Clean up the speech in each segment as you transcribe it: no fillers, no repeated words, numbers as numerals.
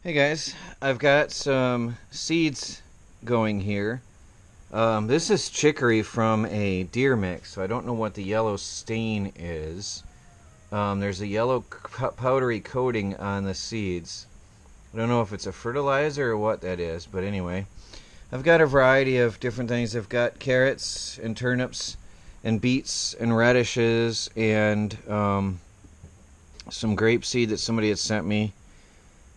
Hey guys, I've got some seeds going here. This is chicory from a deer mix, so I don't know what the yellow stain is. There's a yellow powdery coating on the seeds. I don't know if it's a fertilizer or what that is, but anyway. I've got a variety of different things. I've got carrots and turnips and beets and radishes and some grape seed that somebody had sent me.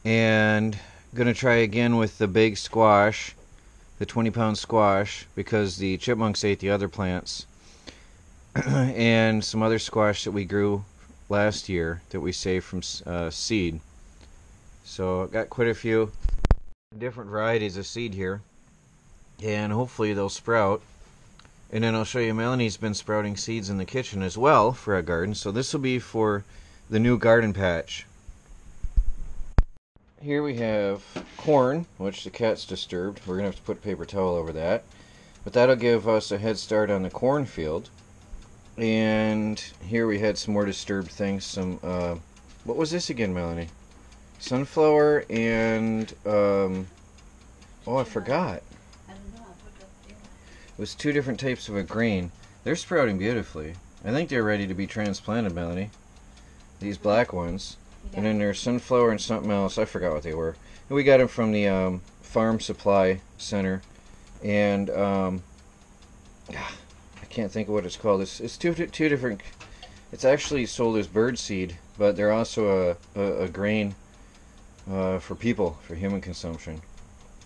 And I'm going to try again with the big squash, the 20-pound squash, because the chipmunks ate the other plants. And some other squash that we grew last year that we saved from seed. So I've got quite a few different varieties of seed here, and hopefully they'll sprout. And then I'll show you Melanie's been sprouting seeds in the kitchen as well for a garden. So this will be for the new garden patch. Here we have corn, which the cat's disturbed. We're going to have to put a paper towel over that. But that'll give us a head start on the cornfield. And here we had some more disturbed things. Some, what was this again, Melanie? Sunflower and, oh, I forgot. It was two different types of a grain. They're sprouting beautifully. I think they're ready to be transplanted, Melanie. These black ones. And then there's sunflower and something else. I forgot what they were. And we got them from the farm supply center. And I can't think of what it's called. It's two different. It's actually sold as bird seed, but they're also a grain for people, for human consumption.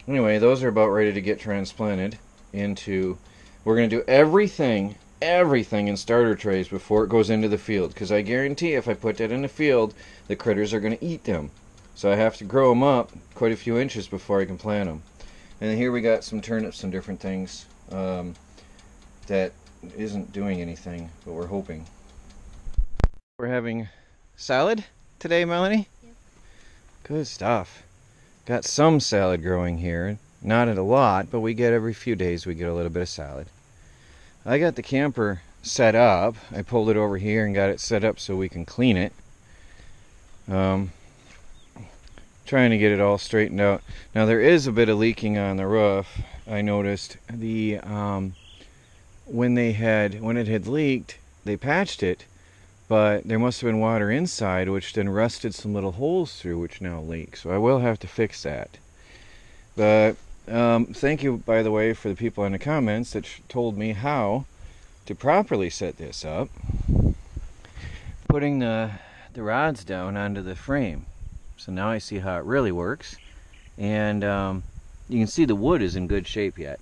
Anyway, those are about ready to get transplanted into. We're going to do everything in starter trays before it goes into the field, because I guarantee if I put that in the field, the critters are going to eat them. So I have to grow them up quite a few inches before I can plant them. And here we got some turnips, some different things that isn't doing anything, but we're hoping. We're having salad today, Melanie? Yep. Good stuff. Got some salad growing here. Not a lot, but we get every few days we get a little bit of salad. I got the camper set up. I pulled it over here and got it set up so we can clean it. Trying to get it all straightened out. Now there is a bit of leaking on the roof. I noticed the when it had leaked, they patched it, but there must have been water inside, which then rusted some little holes through, which now leak. So I will have to fix that. But thank you, by the way, for the people in the comments that told me how to properly set this up. Putting the rods down onto the frame. So now I see how it really works. And you can see the wood is in good shape yet.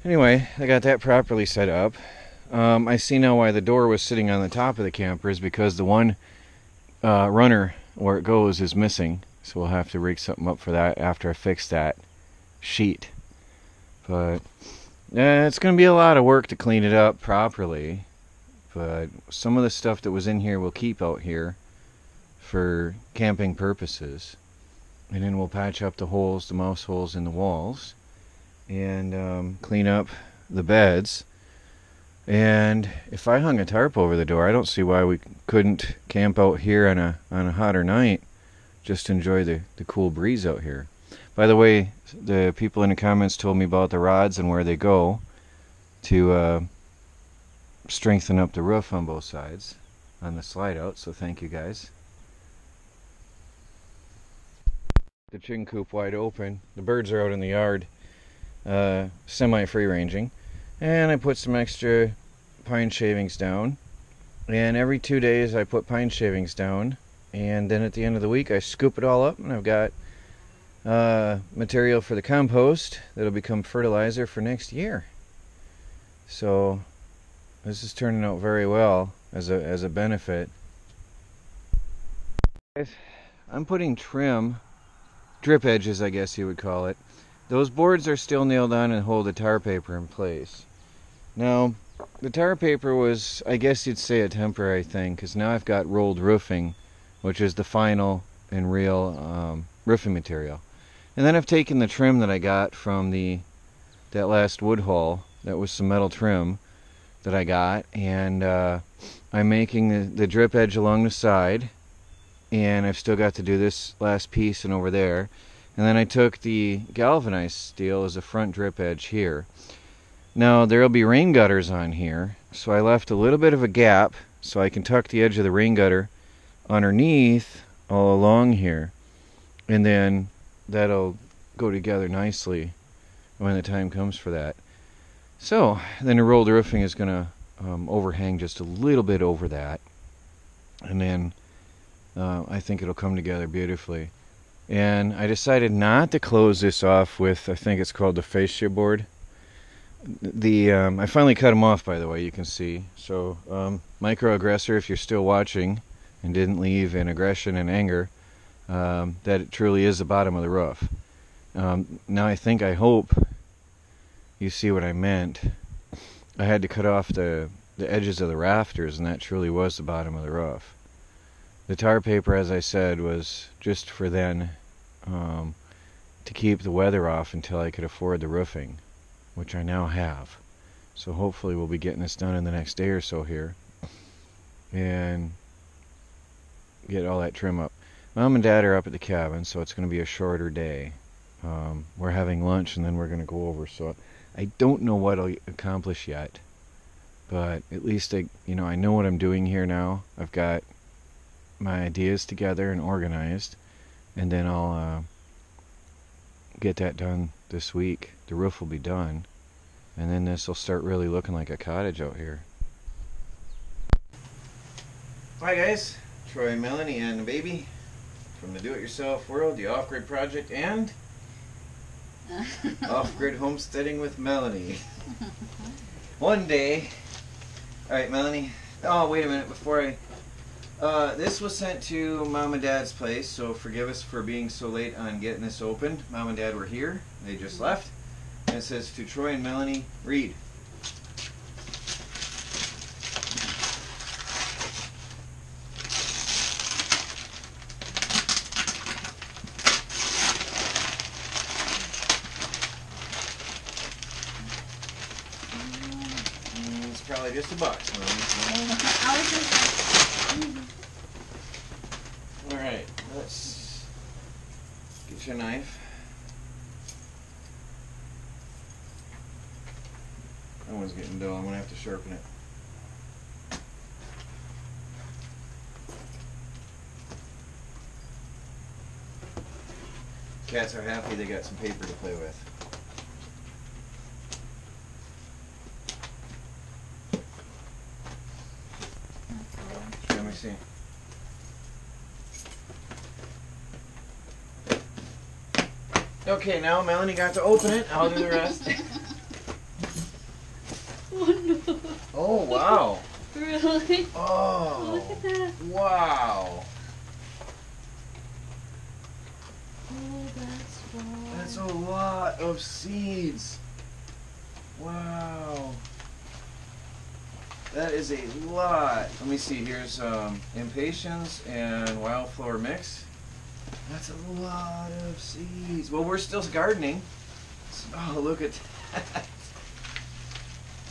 Anyway, I got that properly set up. I see now why the door was sitting on the top of the camper is because the one runner where it goes is missing. So we'll have to rig something up for that after I fix that sheet. But it's going to be a lot of work to clean it up properly. But some of the stuff that was in here we'll keep out here for camping purposes. And then we'll patch up the holes, the mouse holes in the walls. And clean up the beds. And if I hung a tarp over the door, I don't see why we couldn't camp out here on a hotter night. Just enjoy the cool breeze out here. By the way, the people in the comments told me about the rods and where they go to strengthen up the roof on both sides on the slide out, so thank you guys. The chicken coop wide open. The birds are out in the yard, semi-free ranging. And I put some extra pine shavings down. And every 2 days I put pine shavings down. And then at the end of the week I scoop it all up, and I've got material for the compost that'll become fertilizer for next year. So this is turning out very well as a benefit. I'm putting trim, drip edges I guess you would call it. Those boards are still nailed on and hold the tar paper in place. Now the tar paper was, I guess you'd say, a temporary thing, because now I've got rolled roofing, which is the final and real roofing material. And then I've taken the trim that I got from that last wood haul, that was some metal trim that I got, and I'm making the drip edge along the side, and I've still got to do this last piece and over there. And then I took the galvanized steel as a front drip edge here. Now there'll be rain gutters on here, so I left a little bit of a gap so I can tuck the edge of the rain gutter underneath all along here, and then that'll go together nicely when the time comes for that. So then the rolled roofing is going to overhang just a little bit over that, and then I think it'll come together beautifully. And I decided not to close this off with, I think it's called the fascia board. I finally cut them off, by the way, you can see. So microaggressor, if you're still watching and didn't leave in aggression and anger, that it truly is the bottom of the roof. Now I hope you see what I meant. I had to cut off the edges of the rafters, and that truly was the bottom of the roof. The tar paper, as I said, was just for then to keep the weather off until I could afford the roofing, which I now have. So hopefully we'll be getting this done in the next day or so here and get all that trim up. Mom and Dad are up at the cabin, so it's going to be a shorter day. We're having lunch and then we're going to go over, so I don't know what I'll accomplish yet, but at least I know what I'm doing here now. I've got my ideas together and organized, and then I'll get that done this week. The roof will be done, and then this will start really looking like a cottage out here. Hi guys, Troy and Melanie and the baby from the Do-It-Yourself World, the Off-Grid Project, and Off-Grid Homesteading with Melanie. One day, alright Melanie, oh wait a minute, before I this was sent to Mom and Dad's place, so forgive us for being so late on getting this opened. Mom and Dad were here, they just left. And it says, to Troy and Melanie, read. It's probably just a box, Melanie. Alright, let's get your knife. That one's getting dull, I'm going to have to sharpen it. Cats are happy they got some paper to play with. Let me see. Okay, now Melanie got to open it. I'll do the rest. Oh no. Oh, wow. Really? Oh. Look at that. Wow. Oh, that's wow. That's a lot of seeds. Wow. That is a lot. Let me see. Here's impatiens and wildflower mix. That's a lot of seeds. Well, we're still gardening. Oh, look at that.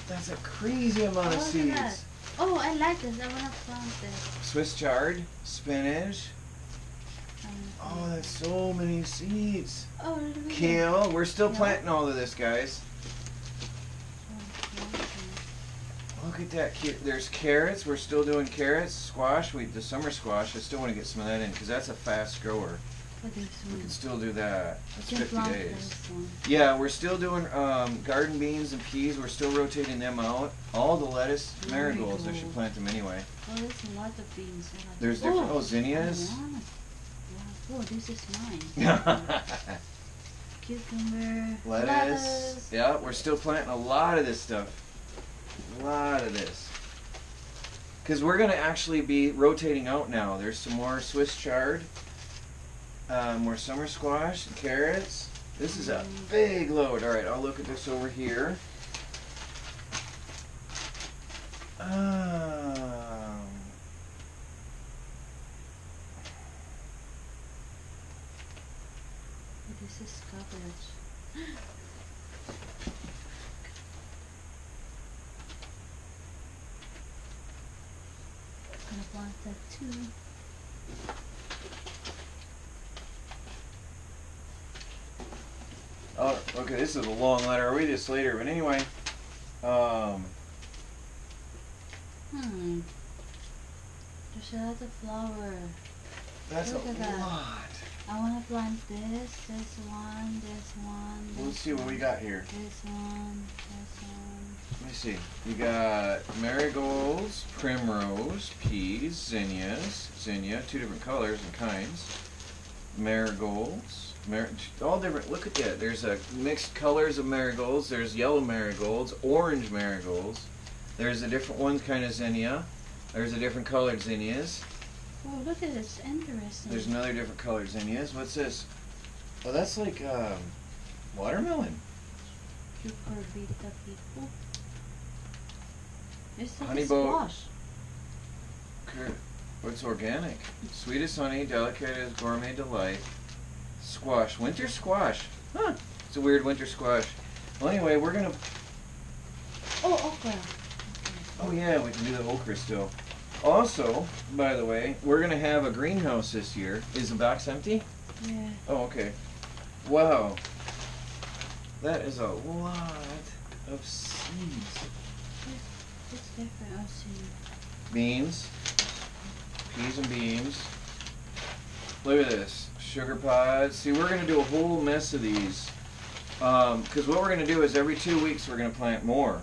That's a crazy amount of seeds. That. Oh, I like this. I want to plant this. Swiss chard, spinach. Oh, that's so many seeds. Oh, really? Kale. We're still planting all of this, guys. Look at that. There's carrots. We're still doing carrots. Squash. The summer squash. I still want to get some of that in because that's a fast grower. We can still do that. That's 50 days. Yeah, we're still doing garden beans and peas. We're still rotating them out. All the lettuce, marigolds. I should plant them anyway. Oh, there's a lot of beans. There's different. Oh, zinnias. Oh, this is mine. Cucumber. Lettuce. Yeah, we're still planting a lot of this stuff. A lot of this. Because we're going to actually be rotating out now. There's some more Swiss chard. More summer squash and carrots. This is a big load. Alright, I'll look at this over here. This is cabbage. I'm gonna plant that too. Okay, this is a long letter. I'll read this later. But anyway, There's a lot of flower. that's Look a at that. lot. I want to plant this one, this Let's see what we got here. this one. Let me see. You got marigolds, primrose, peas, zinnia, 2 different colors and kinds. Marigolds, all different. Look at that. There's a mixed colors of marigolds. There's yellow marigolds, orange marigolds. There's a different one kind of zinnia. There's a different colored zinnias. Oh, look at this. Interesting. There's another different colored zinnias. What's this? Oh, that's like watermelon. Cucurbita people. It's like Honey a boat. squash. What's organic? Sweetest honey, delicate as gourmet delight. Squash. Winter squash. Huh. It's a weird winter squash. Well, anyway, we're going to... Oh, okra. Oh, yeah, we can do the okra still. Also, by the way, we're going to have a greenhouse this year. Is the box empty? Yeah. Oh, okay. Wow. That is a lot of seeds. It's different. I'll see. Beans. Peas and beans. Look at this. Sugar pods. See, we're going to do a whole mess of these. Because what we're going to do is every 2 weeks we're going to plant more.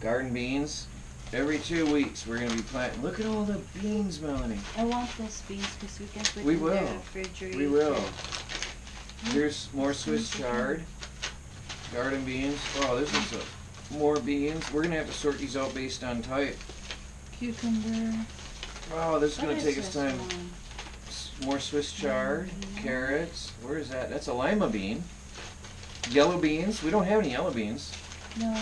Garden beans. Every 2 weeks we're going to be planting. Look at all the beans, Melanie. I want this beans because we can put We in will. the refrigerator. We will. Here's more Swiss chard. Garden beans. Oh, this is more beans. We're going to have to sort these out based on type. Cucumber. Wow, this is What going to is take us this time. one? More Swiss chard. Mhm. Carrots. Where is that? That's a lima bean. Yellow beans. We don't have any yellow beans. No.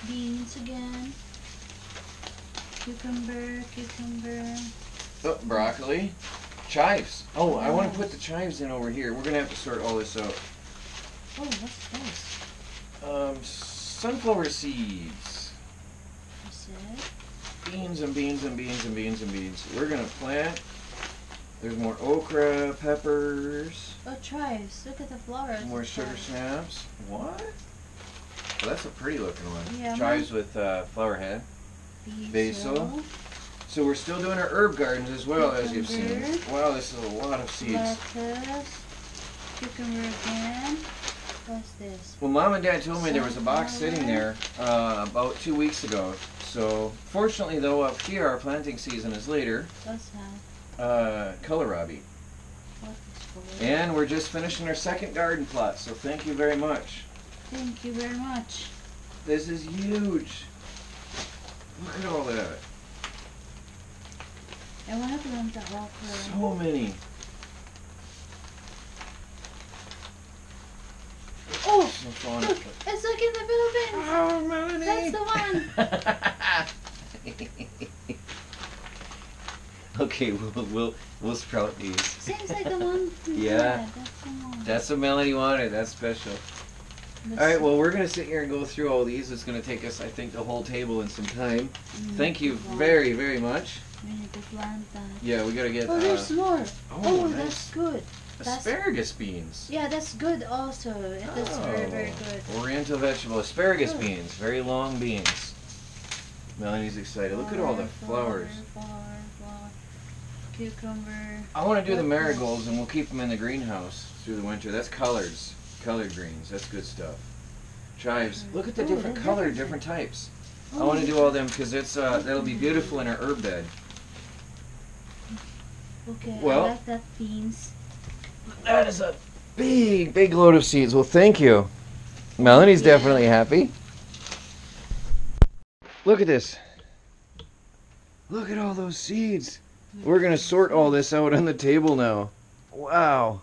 Beans again. Cucumber. Oh, broccoli. Chives. Oh, I want to put the chives in over here. We're going to have to sort all this out. Oh, what's this? Sunflower seeds. What's it? Beans and beans and beans and beans and beans. We're going to plant. There's more okra, peppers, Oh, chives. Look at the flowers. more sugar Chives. snaps. What? Well, that's a pretty looking one. Yeah, Chives with flower head. Basil. So we're still doing our herb gardens as well, as you've seen. Cucumber. Wow, this is a lot of seeds. Lettuce. Cucumber again. What's this? Well, Mom and Dad told me there was a box sitting there about 2 weeks ago. So, fortunately though, up here our planting season is later. What's that? Kohlrabi. What is for? And we're just finishing our second garden plot, so thank you very much. Thank you very much. This is huge. Look at all that. I want to plant the okra. So many. Oh! So fun. Look! It's like in the Philippines! Oh, Melanie! That's the one! Okay, we'll sprout these. Seems like the one. Yeah. That's the one. That's what Melanie wanted. That's special. Let's All right, see. well, we're going to sit here and go through all these. It's going to take us, I think, the whole table and some time. Thank you very, very much. We need to plant that. Yeah, we got to get Oh, there's more. Oh, nice. that's good. That's, Asparagus beans. yeah, that's good also. It is very, very good. Oriental vegetable. Asparagus Good. beans. Very long beans. Melanie's excited. Look at all the flowers. Flower. Cucumber. I want to do the What else? marigolds, and we'll keep them in the greenhouse through the winter. That's colors. Colored greens. That's good stuff. Chives. Look at the Oh, different they're color, different. different types. I Oh, want to do all them because it's that'll be beautiful in our herb bed. Okay, Well- I like that beans. That is a big, big load of seeds. Well, thank you. Melanie's Yeah. definitely happy. Look at this. Look at all those seeds. We're going to sort all this out on the table now. Wow.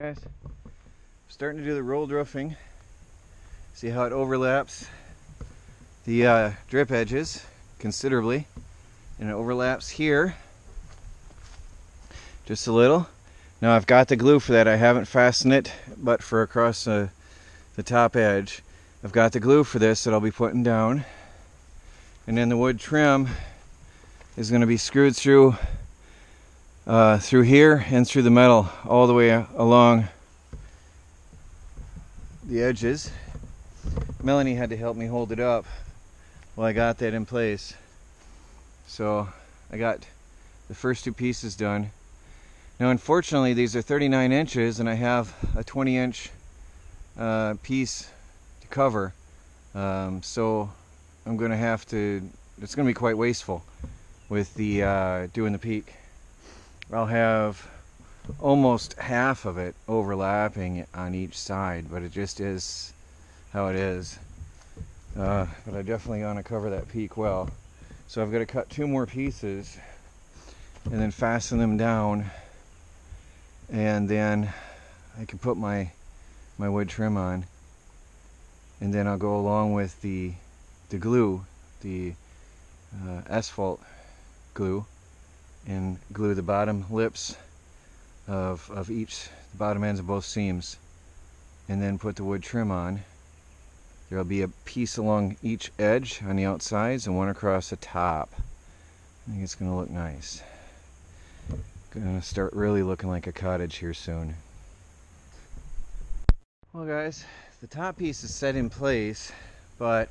Guys, starting to do the rolled roofing. See how it overlaps the drip edges considerably. And it overlaps here just a little. Now I've got the glue for that. I haven't fastened it, but for across the top edge. I've got the glue for this that I'll be putting down. And then the wood trim is going to be screwed through through here and through the metal all the way along the edges. Melanie had to help me hold it up while I got that in place. So I got the first two pieces done. Now unfortunately these are 39 inches and I have a 20-inch piece to cover, so I'm gonna have to, it's gonna be quite wasteful with the doing the peak. I'll have almost half of it overlapping on each side, but it just is how it is. But I definitely want to cover that peak well, so I've got to cut two more pieces and then fasten them down, and then I can put my wood trim on, and then I'll go along with the glue, the asphalt glue, and glue the bottom lips of each, the bottom ends of both seams, and then put the wood trim on. There'll be a piece along each edge on the outsides and one across the top. I think it's going to look nice. Going to start really looking like a cottage here soon. Well guys, the top piece is set in place, but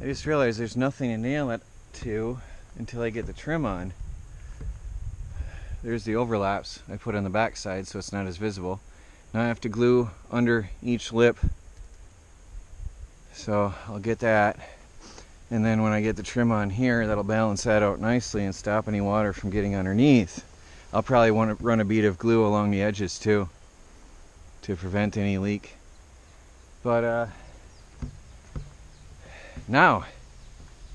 I just realized there's nothing to nail it to until I get the trim on. There's the overlaps I put on the back side so it's not as visible. Now I have to glue under each lip, so I'll get that, and then when I get the trim on here, that'll balance that out nicely and stop any water from getting underneath. I'll probably want to run a bead of glue along the edges too to prevent any leak. But now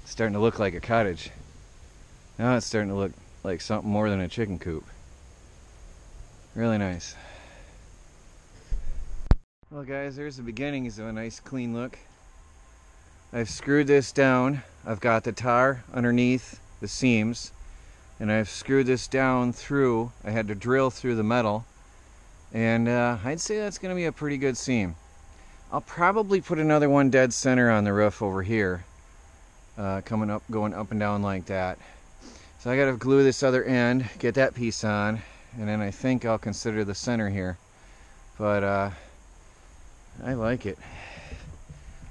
it's starting to look like a cottage. Now it's starting to look like something more than a chicken coop. Really nice. Well guys, there's the beginnings of a nice clean look. I've screwed this down. I've got the tar underneath the seams, and I've screwed this down through. I had to drill through the metal, and I'd say that's going to be a pretty good seam. I'll probably put another one dead center on the roof over here, coming up, going up and down like that. So I got to glue this other end, get that piece on, and then I think I'll consider the center here. But I like it.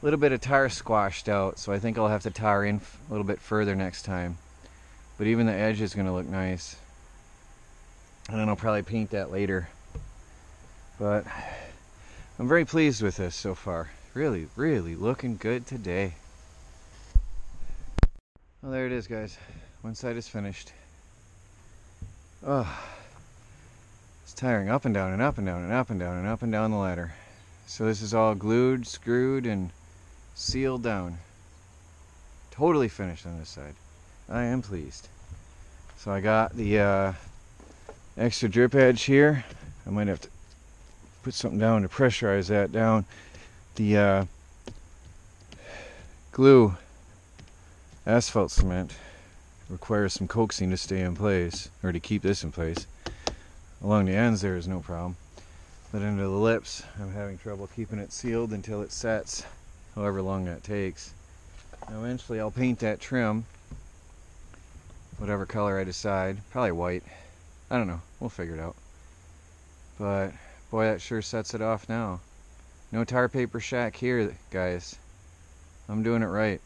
A little bit of tar squashed out, so I think I'll have to tar in a little bit further next time. But even the edge is going to look nice. And then I'll probably paint that later. But I'm very pleased with this so far. Really, really looking good today. Well, there it is, guys. One side is finished. Oh, it's tiring, up and down and up and down and up and down and up and down the ladder. So this is all glued, screwed, and sealed down. Totally finished on this side. I am pleased. So I got the extra drip edge here. I might have to put something down to pressurize that down. The glue, asphalt cement, requires some coaxing to stay in place, or to keep this in place. Along the ends there is no problem, but into the lips I'm having trouble keeping it sealed until it sets, however long that takes. Now eventually I'll paint that trim whatever color I decide, probably white. I don't know, we'll figure it out. But boy, that sure sets it off now. No tar paper shack here, guys. I'm doing it right.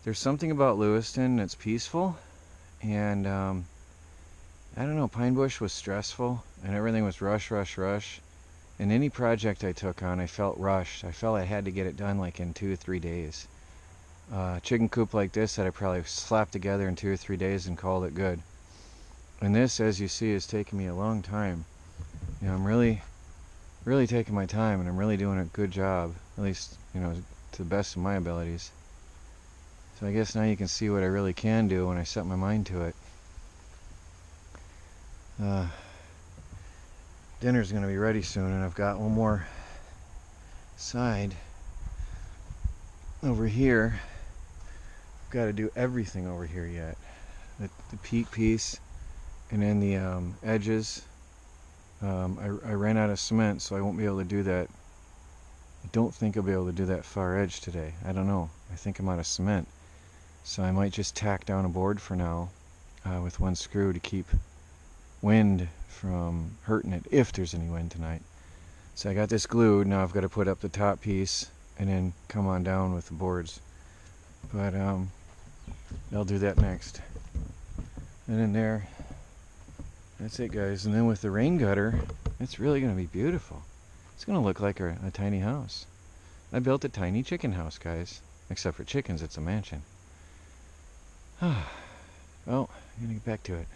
There's something about Lewiston that's peaceful, and I don't know, Pine Bush was stressful and everything was rush, rush, rush. And any project I took on, I felt rushed. I felt I had to get it done like in 2 or 3 days. Chicken coop like this that I probably slapped together in 2 or 3 days and called it good. And this, as you see, is taking me a long time. You know, I'm really taking my time, and I'm really doing a good job, at least, you know, to the best of my abilities. So I guess now you can see what I really can do when I set my mind to it. Dinner's going to be ready soon, and I've got one more side over here. I've got to do everything over here yet. The peak piece, and then the edges. I ran out of cement, so I won't be able to do that. I don't think I'll be able to do that far edge today. I don't know. I think I'm out of cement. So I might just tack down a board for now with one screw to keep wind from hurting it, if there's any wind tonight. So I got this glued. Now I've got to put up the top piece and then come on down with the boards. But I'll do that next. And in there, that's it, guys. And then with the rain gutter, it's really going to be beautiful. It's going to look like a tiny house. I built a tiny chicken house, guys. Except for chickens, it's a mansion. Well, I'm going to get back to it.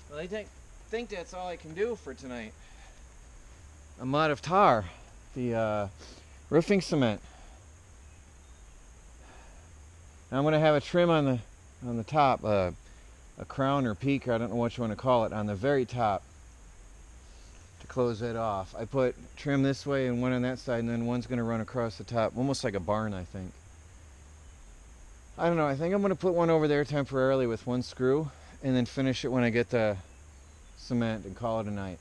Well, I think that's all I can do for tonight. I'm out of tar, the roofing cement. Now I'm going to have a trim on the top, a crown or peak, or I don't know what you want to call it, on the very top to close it off. I put trim this way and one on that side, and then one's going to run across the top, almost like a barn, I think. I don't know, I think I'm going to put one over there temporarily with one screw, and then finish it when I get the cement and call it a night.